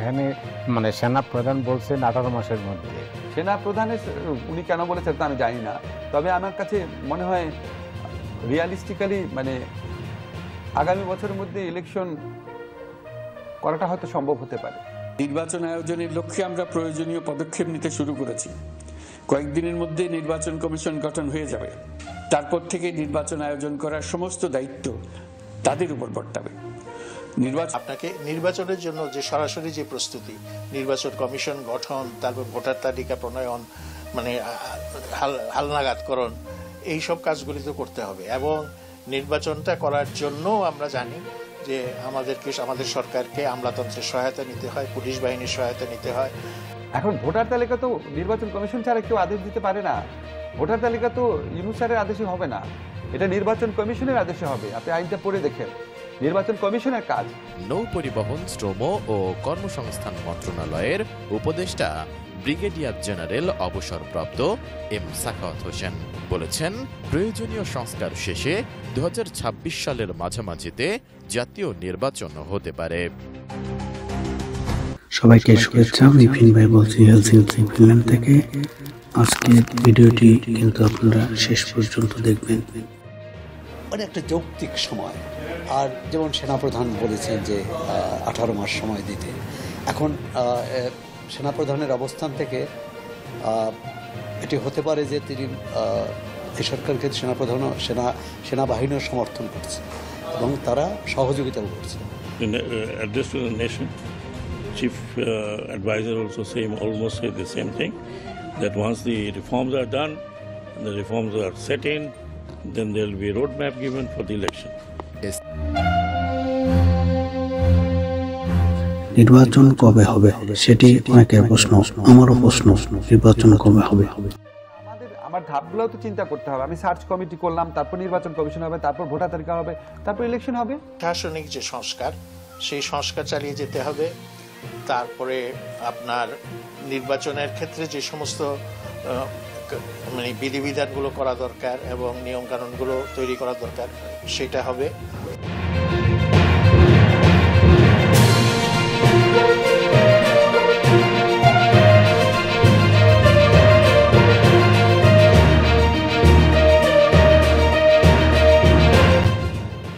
এখানে মানে সেনা প্রধান বলছেন 18 মাসের মধ্যে। সেনা প্রধানের উনি কেন বলেছেন তা আমি জানি না, তবে আমার কাছে মনে হয় রিয়ালিস্টিক্যালি মানে আগামী বছরের মধ্যে ইলেকশন করাটা হয়তো সম্ভব হতে পারে। নির্বাচন আয়োজনের লক্ষ্যে আমরা প্রয়োজনীয় পদক্ষেপ নিতে শুরু করেছি। কয়েকদিনের মধ্যে নির্বাচন কমিশন গঠন হয়ে যাবে। তারপর থেকে নির্বাচন আয়োজন করার সমস্ত দায়িত্ব তাদের উপর বর্তাবে। আপনাকে নির্বাচনের জন্য যে সরাসরি যে প্রস্তুতি, নির্বাচন কমিশন গঠন, তারপর ভোটার তালিকা প্রণয়ন, মানে হালনাগাদকরণ, এই সব কাজগুলি তো করতে হবে। এবং নির্বাচনটা করার জন্য আমরা জানি যে আমাদের সরকারকে আমলাতন্ত্রের সহায়তা নিতে হয়, পুলিশ বাহিনীর সহায়তা নিতে হয়। এখন ভোটার তালিকা তো নির্বাচন কমিশন ছাড়া কেউ আদেশ দিতে পারে না। ভোটার তালিকা তো ইউনূস স্যারের আদেশে হবে না, এটা নির্বাচন কমিশনের আদেশে হবে। আপনি আইনটা পড়ে দেখেন, নির্বাচন কমিশনের কাজ। নৌ পরিবহন, শ্রম ও কর্মসংস্থান মন্ত্রণালয়ের উপদেষ্টা ব্রিগেডিয়ার জেনারেল অবসরপ্রাপ্ত এম সাখাওয়াত হোসেন বলেছেন, প্রয়োজনীয় সংস্কার শেষে 2026 সালের মাঝামাঝিতে জাতীয় নির্বাচন হতে পারে। সবাইকে শুভেচ্ছা। বিপিন ভাই বলছি হেলসিংকি, ফিনল্যান্ড থেকে। আজকে ভিডিওটি কিন্তু আপনারা শেষ পর্যন্ত দেখবেন। মানে একটা যৌক্তিক সময়, আর যেমন সেনাপ্রধান বলেছেন যে 18 মাস সময় দিতে। এখন সেনাপ্রধানের অবস্থান থেকে এটি হতে পারে যে তিনি এই সরকারকে সেনাপ্রধান সেনাবাহিনীর সমর্থন করছে এবং তারা সহযোগিতাও করছে। Chief advisor also almost say the same thing, that once the reforms are done and the reforms are set in, then there will be a roadmap given for the election. নির্বাচন কবে হবে সেটি অনেকের প্রশ্ন, আমারও প্রশ্ন, নির্বাচন কবে হবে? আমার ধাপগুলো তো চিন্তা করতে হবে। আমি সার্চ কমিটি করলাম, তারপর নির্বাচন কমিশন হবে, তারপর ভোটার তালিকা হবে, তারপর ইলেকশন হবে। প্রশাসনিক যে সংস্কার, সেই সংস্কার চালিয়ে যেতে হবে। তারপরে আপনার নির্বাচনের ক্ষেত্রে যে সমস্ত মানে বিধিবিধানগুলো করা দরকার এবং নিয়মকানুনগুলো তৈরি করা দরকার, সেটা হবে।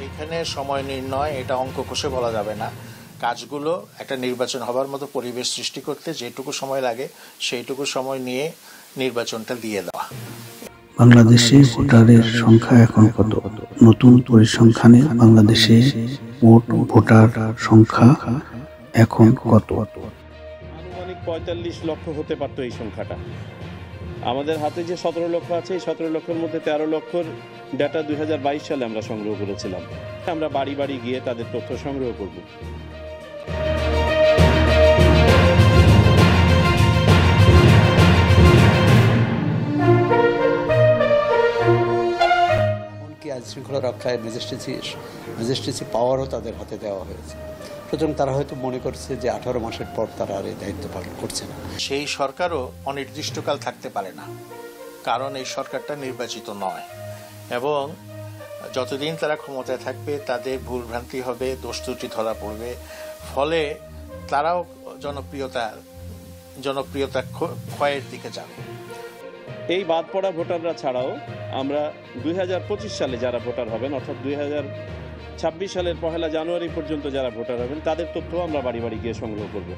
এখানে সময় নির্ণয়, এটা অঙ্ক কষে বলা যাবে না। কাজগুলো একটা নির্বাচন হবার মতো পরিবেশ সৃষ্টি করতে যেটুকু সময় লাগে সেইটুকু সময় নিয়ে নির্বাচনটা দিয়ে দেওয়া। বাংলাদেশে ভোটারের সংখ্যা এখন কত? নতুন পরিসংখ্যানে বাংলাদেশে মোট ভোটার সংখ্যা এখন কত? আনুমানিক 45 লক্ষ হতে পারত এই সংখ্যাটা। আমাদের হাতে যে 17 লক্ষ আছে, এই 17 লক্ষের মধ্যে 13 লক্ষর ডাটা 2022 সালে আমরা সংগ্রহ করেছিলাম। আমরা বাড়ি বাড়ি গিয়ে তাদের তথ্য সংগ্রহ করব। এমনকি আইন শৃঙ্খলা রক্ষায় ম্যাজিস্ট্রেসি পাওয়ারও তাদের হাতে দেওয়া হয়েছে। সুতরাং তারা হয়তো মনে করছে যে 18 মাসের পর তারা আর এই দায়িত্ব পালন করছে না। সেই সরকারও অনির্দিষ্টকাল থাকতে পারে না, কারণ এই সরকারটা নির্বাচিত নয় এবং যতদিন তারা ক্ষমতায় থাকবে তাদের ভুলভ্রান্তি হবে, দোষ ত্রুটি ধরা পড়বে, ফলে তারাও জনপ্রিয়তা ক্ষয়ের দিকে যাবে। এই বাদ পড়া ভোটাররা ছাড়াও আমরা 2025 সালে যারা ভোটার হবেন, অর্থাৎ 2026 সালের 1 জানুয়ারি পর্যন্ত যারা ভোটার হবেন, তাদের তথ্য আমরা বাড়ি বাড়ি গিয়ে সংগ্রহ করব।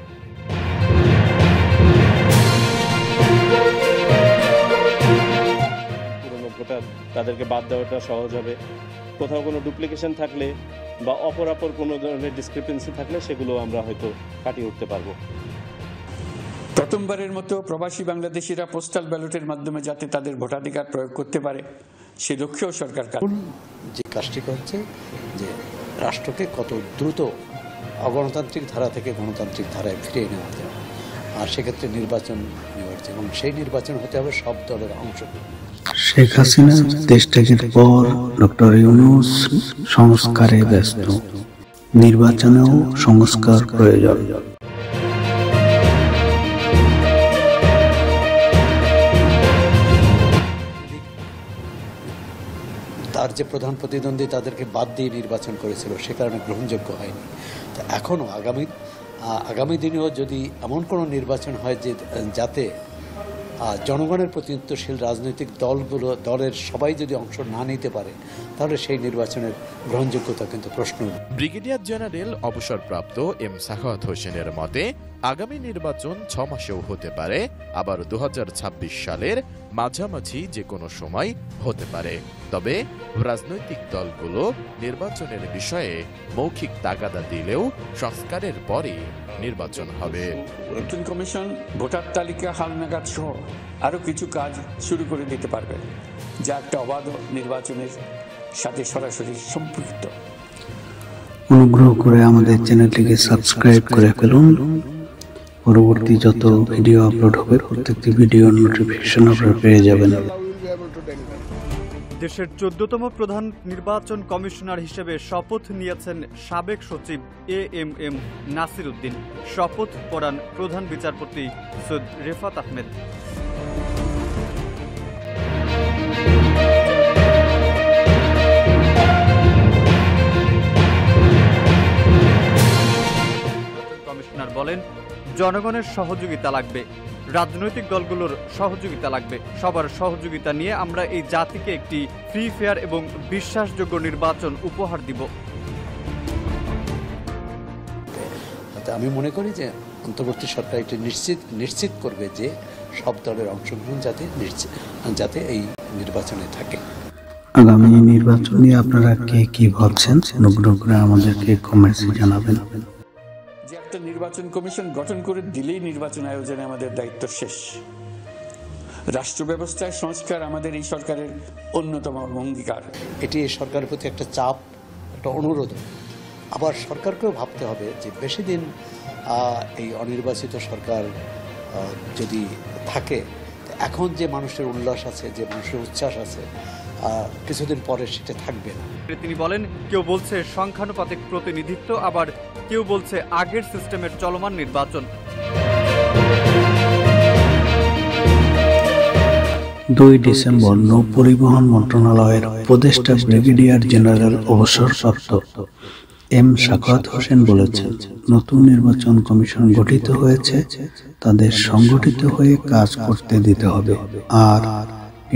পুরনো ভোটার তাদেরকে বাদ দেওয়াটা সহজ হবে। কোথাও কোনো ডুপ্লিকেশন থাকলে বা অপরাপর কোনো ধরনের ডিসক্রিপেন্সি থাকলে সেগুলো আমরা হয়তো কাটিয়ে উঠতে পারবো। প্রথমবারের মতো প্রবাসী বাংলাদেশিরা পোস্টাল ব্যালটের মাধ্যমে যাতে তাদের ভোটাধিকার প্রয়োগ করতে পারে সে লক্ষ্যেও সরকার যে কাজটি করছে যে রাষ্ট্রকে কত দ্রুত অগণতান্ত্রিক ধারা থেকে গণতান্ত্রিক ধারায় ফিরিয়ে নেওয়া যায়, আর সেক্ষেত্রে নির্বাচন নেওয়ার এবং সেই নির্বাচন হতে হবে সব দলের অংশগ্রহণ। শেখ হাসিনা দেশ ত্যাগের পর ডক্টর ইউনূস সংস্কারে ব্যস্ত, নির্বাচনেও সংস্কার প্রয়োজন। তার যে প্রধান প্রতিদ্বন্দ্বী তাদেরকে বাদ দিয়ে নির্বাচন করেছিল, সে কারণে গ্রহণযোগ্য হয়নি। তো এখনও আগামী দিনেও যদি এমন কোনো নির্বাচন হয় যে যাতে জনগণের প্রতিনিধিত্বশীল রাজনৈতিক দলের সবাই যদি অংশ না নিতে পারে, তাহলে সেই নির্বাচনের গ্রহণযোগ্যতা কিন্তু প্রশ্ন। ব্রিগেডিয়ার জেনারেল অবসরপ্রাপ্ত এম সাখাওয়াত হোসেনের মতে আগামী নির্বাচন 6 মাসেও হতে পারে, আবার 2026 সালের মাঝামাঝি যে কোনো সময় হতে পারে। তবে রাজনৈতিক দলগুলো নির্বাচনের বিষয়ে মৌখিক তাগাদা দিলেও সংস্কারের পরে নির্বাচন হবে। নির্বাচন কমিশন ভোটার তালিকা হালনাগাদ সহ আরও কিছু কাজ শুরু করে দিতে পারবে, যা একটা অবাধ নির্বাচনের সাথে সরাসরি সম্পৃক্ত। অনুগ্রহ করে আমাদের চ্যানেলটিকে সাবস্ক্রাইব করে ফেলুন। পরবর্তী যত ভিডিও আপলোড হবে প্রত্যেকটি ভিডিও নোটিফিকেশন আপনারা পেয়ে যাবেন। দেশের 14তম প্রধান নির্বাচন কমিশনার হিসেবে শপথ নিয়েছেন সাবেক সচিব AMM নাসির উদ্দিন। শপথ পড়ান প্রধান বিচারপতি সৈয়দ রেফাত আহমেদ। কমিশনার বলেন, জনগণের সহযোগিতা লাগবে, রাজনৈতিক দলগুলোর সহযোগিতা লাগবে, সবার সহযোগিতা নিয়ে আমরা এই জাতিকে একটি ফ্রি ফেয়ার এবং বিশ্বাসযোগ্য নির্বাচন উপহার দিব। আমি মনে করি যে অন্তর্বর্তী সরকার এটি নিশ্চিত করবে যে সব দলের অংশগ্রহণ যাতে এই নির্বাচনে থাকে। আগামী নির্বাচন নিয়ে আপনারা কে কি ভাবছেন অনুগ্রহ করে আমাদেরকে কমেন্টসে জানাবেন। যে একটা নির্বাচন কমিশন গঠন করে দিলেই নির্বাচন আয়োজনে আমাদের দায়িত্ব শেষ। রাষ্ট্র ব্যবস্থায় সংস্কার আমাদের এই সরকারের অন্যতম অঙ্গীকার। এটি এই সরকারের প্রতি একটা চাপ, একটা অনুরোধ। আবার সরকারকেও ভাবতে হবে যে বেশি দিন এই অনির্বাচিত সরকার যদি থাকে, এখন যে মানুষের উল্লাস আছে, যে মানুষের উচ্ছ্বাস আছে, কিছুদিন পরে সেটা থাকবে না। তিনি বলেন, কেউ বলছে সংখ্যানুপাতিক প্রতিনিধিত্ব, আবার কেউ বলছে আগের সিস্টেমের চলমান নির্বাচন। 2 ডিসেম্বর নৌ পরিবহন মন্ত্রণালয়ের উপদেষ্টা ব্রিগেডিয়ার জেনারেল অবসরপ্রাপ্ত এম সাখাওয়াত হোসেন বলেছেন, নতুন নির্বাচন কমিশন গঠিত হয়েছে, তাদের সংগঠিত হয়ে কাজ করতে দিতে হবে। আর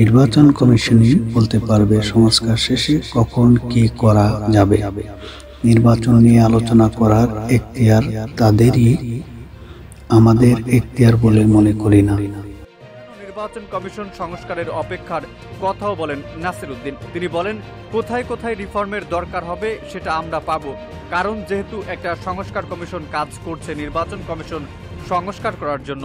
নির্বাচন কমিশনই বলতে পারবে সংস্কার শেষে কখন কি করা যাবে। নির্বাচন নিয়ে আলোচনা করার এখতিয়ার তাদেরই, আমাদের এখতিয়ার বলে মনে করি না। নির্বাচন কমিশন সংস্কারের অপেক্ষার কথাও বলেন নাসির উদ্দিন। তিনি বলেন, কোথায় কোথায় রিফর্মের দরকার হবে সেটা আমরা পাবো, কারণ যেহেতু একটা সংস্কার কমিশন কাজ করছে নির্বাচন কমিশন সংস্কার করার জন্য।